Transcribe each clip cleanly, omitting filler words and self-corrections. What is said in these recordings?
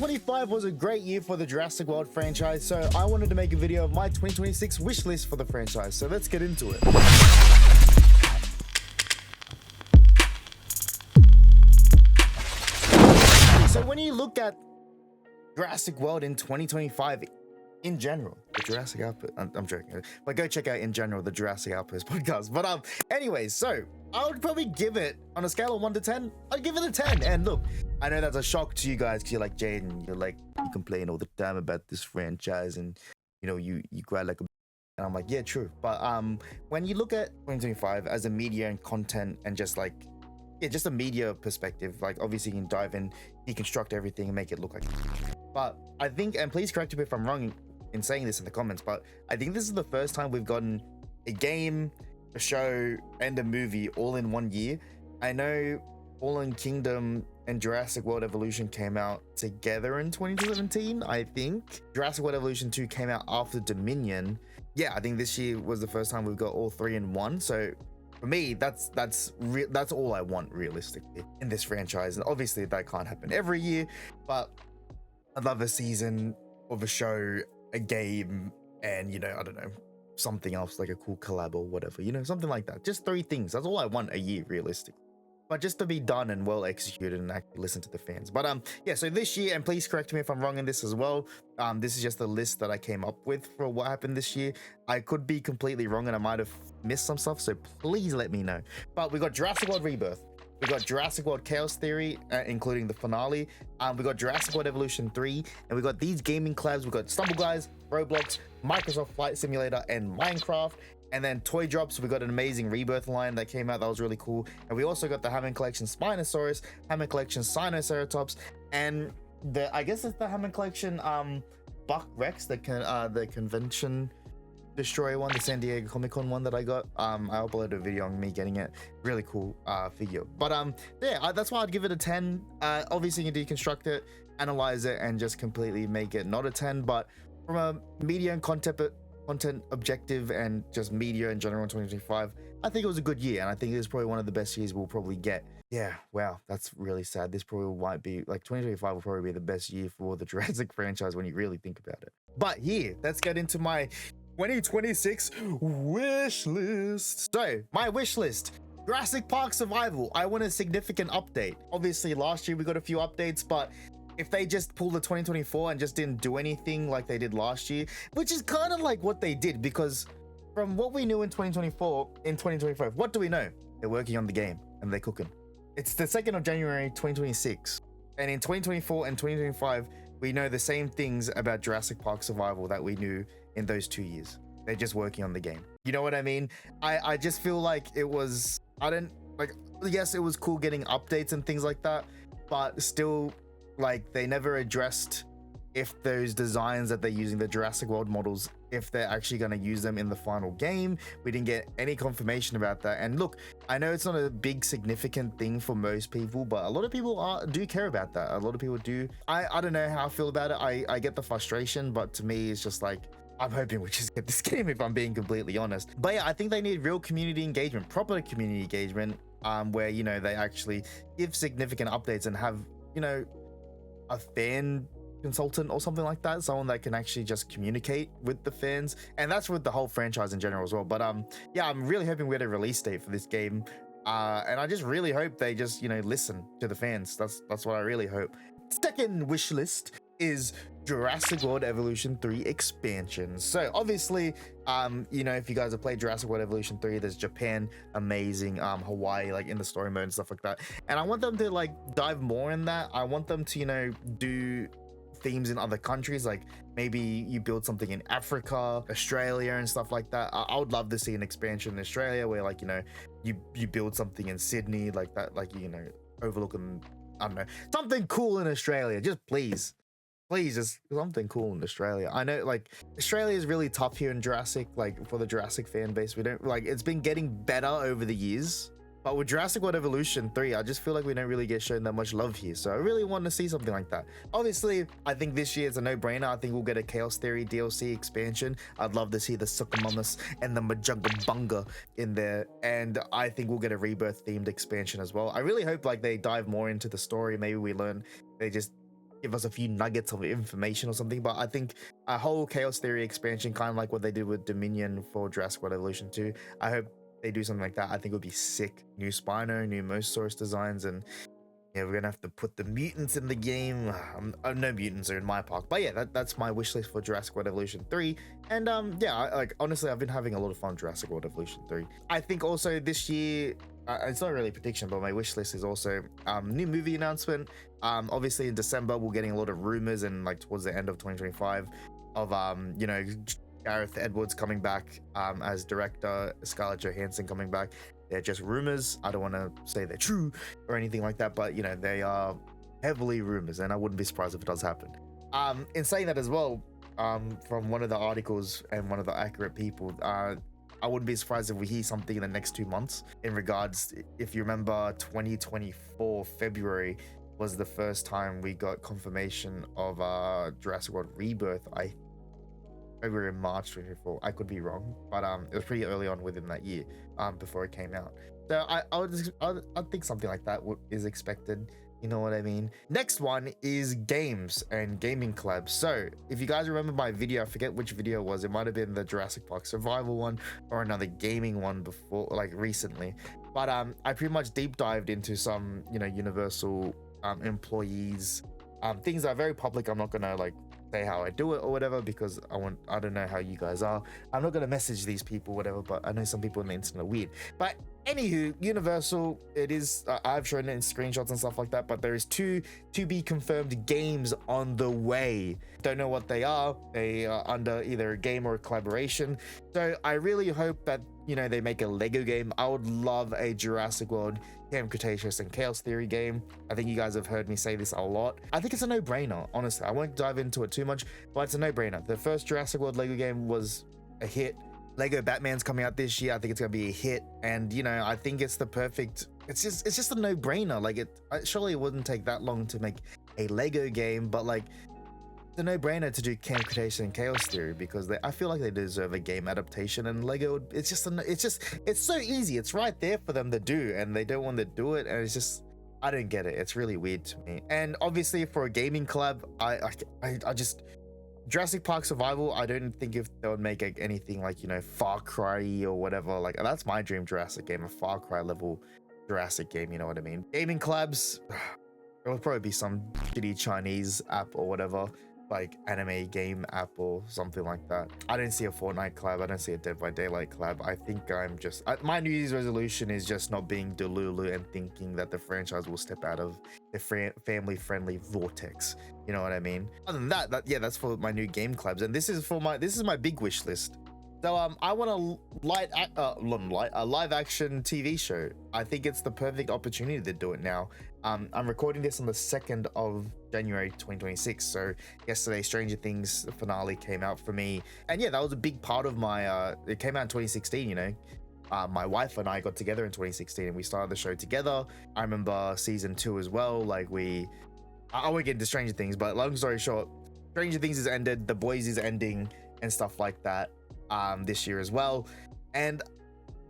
2025 was a great year for the Jurassic World franchise, so I wanted to make a video of my 2026 wish list for the franchise, so let's get into it. So when you look at Jurassic World in 2025, in general, the Jurassic Outpost, I'm joking, but go check out in general the Jurassic Outpost podcast. But anyways, so I would probably give it, on a scale of 1 to 10, I'd give it a 10. And look, I know that's a shock to you guys because you're like, Jaden, you're like, you complain all the time about this franchise and you know, you cry like a, and I'm like, yeah, true. But when you look at 2025 as a media and content and just like, yeah, just a media perspective, like obviously you can dive in, deconstruct everything and make it look like, but I think, and please correct me if I'm wrong in saying this in the comments, but I think this is the first time we've gotten a game, a show, and a movie all in one year. I know Fallen Kingdom and Jurassic World Evolution came out together in 2017, I think. Jurassic World Evolution 2 came out after Dominion. Yeah, I think this year was the first time we've got all three in one. So for me, that's all I want realistically in this franchise. And obviously that can't happen every year, but I'd love a season of a show, a game, and you know, I don't know, something else like a cool collab or whatever, you know, something like that. Just three things. That's all I want a year realistically, but just to be done and well executed and actually listen to the fans. But yeah, so this year, and please correct me if I'm wrong in this as well, this is just the list that I came up with for what happened this year. I could be completely wrong and I might have missed some stuff, so please let me know. But we got Jurassic World Rebirth, we got Jurassic World Chaos Theory, including the finale. We got Jurassic World Evolution 3, and we got these gaming collabs. We got Stumble Guys, Roblox, Microsoft Flight Simulator, and Minecraft. And then toy drops, we got an amazing Rebirth line that came out. That was really cool. And we also got the Hammond Collection Spinosaurus, Hammond Collection Sinoceratops, and I guess it's the Hammond Collection Buck Rex, the convention destroyer one, the San Diego Comic-Con one that I got. I uploaded a video on me getting it. Really cool figure. But yeah, that's why I'd give it a 10. Obviously you can deconstruct it, analyze it, and just completely make it not a 10, but from a media and content objective and just media in general in 2025, I think it was a good year, and I think it was probably one of the best years we'll probably get. Yeah, wow, that's really sad. This probably might be like 2025 will probably be the best year for the Jurassic franchise when you really think about it. But here, let's get into my 2026 wish list. So my wish list: Jurassic Park Survival. I want a significant update. Obviously last year we got a few updates, but if they just pulled the 2024 and just didn't do anything like they did last year, which is kind of like what they did, because from what we knew in 2024, in 2025, what do we know? They're working on the game and they're cooking. It's the 2nd of January 2026, and in 2024 and 2025 we know the same things about Jurassic Park Survival that we knew in those 2 years. They're just working on the game. You know what I mean? I just feel like it was, yes, it was cool getting updates and things like that, but still, like, they never addressed if those designs that they're using, the Jurassic World models, if they're actually going to use them in the final game. We didn't get any confirmation about that. And look, I know it's not a big significant thing for most people, but a lot of people do care about that. A lot of people do. I don't know how I feel about it. I get the frustration, but to me it's just like, I'm hoping we just get this game, if I'm being completely honest. But yeah, I think they need real community engagement, proper community engagement, where, you know, they actually give significant updates and have, you know, a fan consultant or something like that, someone that can actually just communicate with the fans. And that's with the whole franchise in general as well. But yeah, I'm really hoping we get a release date for this game, and I just really hope they just, you know, listen to the fans. That's what I really hope. Second wish list is Jurassic World Evolution 3 expansion. So obviously, you know, if you guys have played Jurassic World Evolution 3, there's Japan, amazing, Hawaii, like in the story mode and stuff like that. And I want them to like dive more in that. I want them to, you know, do themes in other countries, like maybe you build something in Africa, Australia, and stuff like that. I would love to see an expansion in Australia where, like, you know, you build something in Sydney like that, like, you know, overlooking, I don't know, something cool in Australia. Just please just something cool in Australia. I know, like, Australia is really tough here in Jurassic, like for the Jurassic fan base. We don't, like, it's been getting better over the years, but with Jurassic World Evolution 3, I just feel like we don't really get shown that much love here. So I really want to see something like that. Obviously, I think this year is a no-brainer. I think we'll get a Chaos Theory DLC expansion. I'd love to see the Suchomonas and the Majunga Bunga in there. And I think we'll get a Rebirth themed expansion as well. I really hope, like, they dive more into the story. Maybe we learn they just give us a few nuggets of information or something. But I think a whole Chaos Theory expansion, kind of like what they did with Dominion for Jurassic World Evolution 2, I hope they do something like that. I think it would be sick. New Spino, new Mosasaurus designs, and yeah, we're gonna have to put the mutants in the game. No mutants are in my park, but yeah, that's my wish list for Jurassic World Evolution 3. And yeah, like honestly, I've been having a lot of fun with Jurassic World Evolution 3. I think also this year, it's not really a prediction, but my wish list is also new movie announcement. Obviously in December we're getting a lot of rumors, and like towards the end of 2025 of you know, Gareth Edwards coming back as director, Scarlett Johansson coming back. They're just rumors. I don't want to say they're true or anything like that, but you know, they are heavily rumors, and I wouldn't be surprised if it does happen. In saying that as well, from one of the articles and one of the accurate people, I wouldn't be surprised if we hear something in the next 2 months in regards, if you remember, 2024 February was the first time we got confirmation of Jurassic World Rebirth. February and March 2024. I could be wrong, but it was pretty early on within that year, before it came out. So I think something like that is expected. You know what I mean? Next one is games and gaming collabs. So if you guys remember my video, I forget which video it was. It might have been the Jurassic Park Survival one or another gaming one before, like recently. But I pretty much deep dived into some, you know, Universal employees, things that are very public. I'm not gonna like say how I do it or whatever, because I don't know how you guys are. I'm not gonna message these people, whatever, but I know some people on the internet are weird. But anywho, Universal, it is, I've shown it in screenshots and stuff like that, but there is 2 to be confirmed games on the way. Don't know what they are. They are under either a game or a collaboration. So I really hope that, you know, they make a Lego game. I would love a Jurassic World, Camp Cretaceous, and Chaos Theory game. I think you guys have heard me say this a lot. I think it's a no-brainer, honestly. I won't dive into it too much, but it's a no-brainer. The first Jurassic World Lego game was a hit. Lego Batman's coming out this year. I think it's gonna be a hit, and you know, I think it's the perfect. It's just a no-brainer. Like surely it wouldn't take that long to make a Lego game, but like it's a no-brainer to do Camp Cretaceous and Chaos Theory, because I feel like they deserve a game adaptation. And Lego, it's so easy. It's right there for them to do, and they don't want to do it, and it's just, I don't get it. It's really weird to me. And obviously for a gaming collab, I just. Jurassic Park Survival, I don't think if they would make anything like, you know, Far Cry or whatever. Like, that's my dream Jurassic game, a Far Cry level Jurassic game, you know what I mean? Gaming collabs, it would probably be some shitty Chinese app or whatever, like anime game app or something like that. I don't see a Fortnite collab. I don't see a Dead by Daylight collab. I think I'm just, my New Year's resolution is just not being delulu and thinking that the franchise will step out of the family-friendly vortex. You know what I mean? Other than that, yeah, that's for my new game collabs, and this is my big wish list. So I want a live action TV show. I think it's the perfect opportunity to do it now. I'm recording this on the 2nd of January 2026. So yesterday, Stranger Things finale came out for me, and yeah, that was a big part of my. It came out in 2016. You know, my wife and I got together in 2016, and we started the show together. I remember season 2 as well. Like I won't get into Stranger Things, but long story short, Stranger Things is ended. The Boys is ending and stuff like that. This year as well, and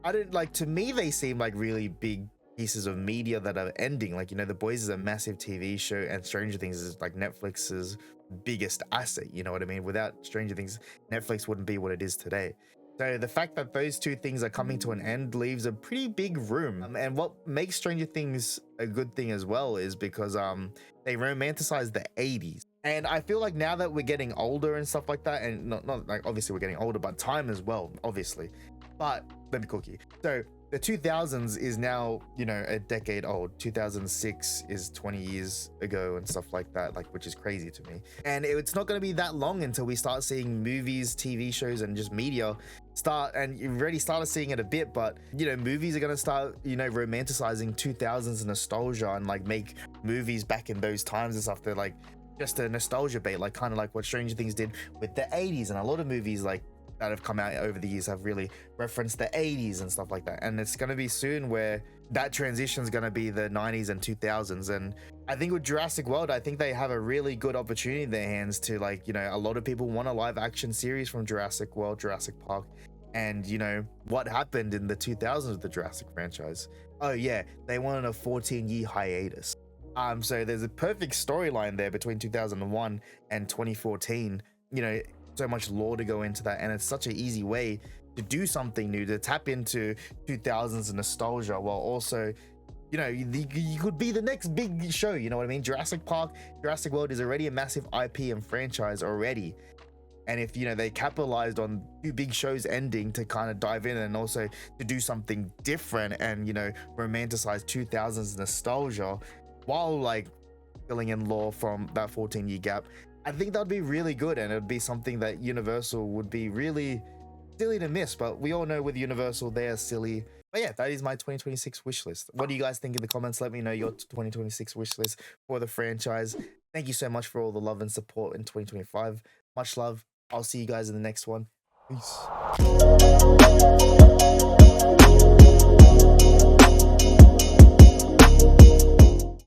I don't like, to me they seem like really big pieces of media that are ending. Like, you know, The Boys is a massive TV show, and Stranger Things is like Netflix's biggest asset, you know what I mean? Without Stranger Things, Netflix wouldn't be what it is today. So the fact that those 2 things are coming to an end leaves a pretty big room. And what makes Stranger Things a good thing as well is because they romanticize the 80s. And I feel like now that we're getting older and stuff like that, and not like obviously we're getting older, but time as well, obviously. But let me cook you. So the 2000s is now, you know, a decade old. 2006 is 20 years ago and stuff like that, like, which is crazy to me. And it's not going to be that long until we start seeing movies, TV shows, and just media start, and you've already started seeing it a bit, but you know, movies are going to start, you know, romanticizing 2000s nostalgia and like make movies back in those times and stuff. They're like just a nostalgia bait, like kind of like what Stranger Things did with the 80s, and a lot of movies like that have come out over the years have really referenced the 80s and stuff like that. And it's going to be soon where that transition is going to be the 90s and 2000s. And I think with Jurassic World, I think they have a really good opportunity in their hands to, like, you know, a lot of people want a live action series from Jurassic World, Jurassic Park, and you know what happened in the 2000s with the Jurassic franchise. Oh yeah, they wanted a 14-year hiatus. So there's a perfect storyline there between 2001 and 2014. You know, so much lore to go into that, and it's such an easy way to do something new, to tap into 2000s nostalgia while also, you know, you could be the next big show. You know what I mean? Jurassic World is already a massive IP and franchise already. And if, you know, they capitalized on 2 big shows ending to kind of dive in and also to do something different and, you know, romanticize 2000s nostalgia while like filling in lore from that 14-year gap, I think that'd be really good. And it would be something that Universal would be really silly to miss. But we all know with Universal, they're silly. But yeah, that is my 2026 wish list. What do you guys think in the comments? Let me know your 2026 wish list for the franchise. Thank you so much for all the love and support in 2025. Much love. I'll see you guys in the next one. Peace.